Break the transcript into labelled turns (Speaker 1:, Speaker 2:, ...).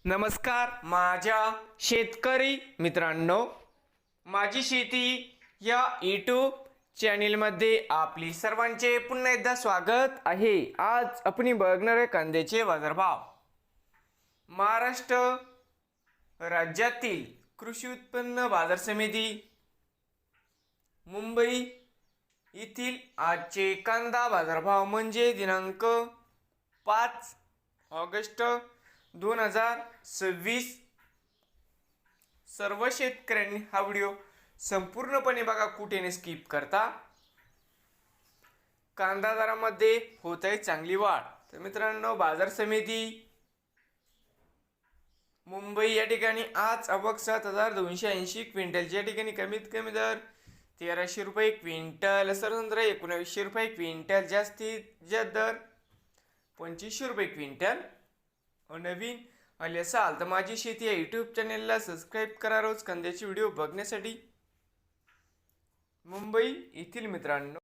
Speaker 1: नमस्कार माझ्या शेतकरी मित्रांनो, माझी शेती या यूट्यूब चॅनेलमध्ये आपली सर्वांचे पुन्हा एकदा स्वागत आहे। आज आपण बघणार आहे कांद्याचे बाजारभाव। महाराष्ट्र राज्यातील कृषी उत्पन्न बाजार समिती मुंबई येथील आजचे कांदा बाजारभाव म्हणजे दिनांक 5 ऑगस्ट 2026। सर्व शेतकऱ्यांनी हा व्हिडिओ संपूर्णपणे बघा, कुठेने स्किप करता। कांदा दरामध्ये होत आहे चांगली वाढ। तर मित्रांनो, बाजार समिती मुंबई या ठिकाणी आज आवक 7280 क्विंटलच्या ठिकाणी कमीत कमी दर 1300 रुपये क्विंटल, सरसंत्र 1900 रुपये क्विंटल, जास्तीत जास्त दर 2500 रुपये क्विंटल नवीन आले असाल तर माझी शेती या यूट्यूब चॅनेलला सबस्क्राईब करा रोज कांद्याचे व्हिडिओ बघण्यासाठी। मुंबई येथील मित्रांनो,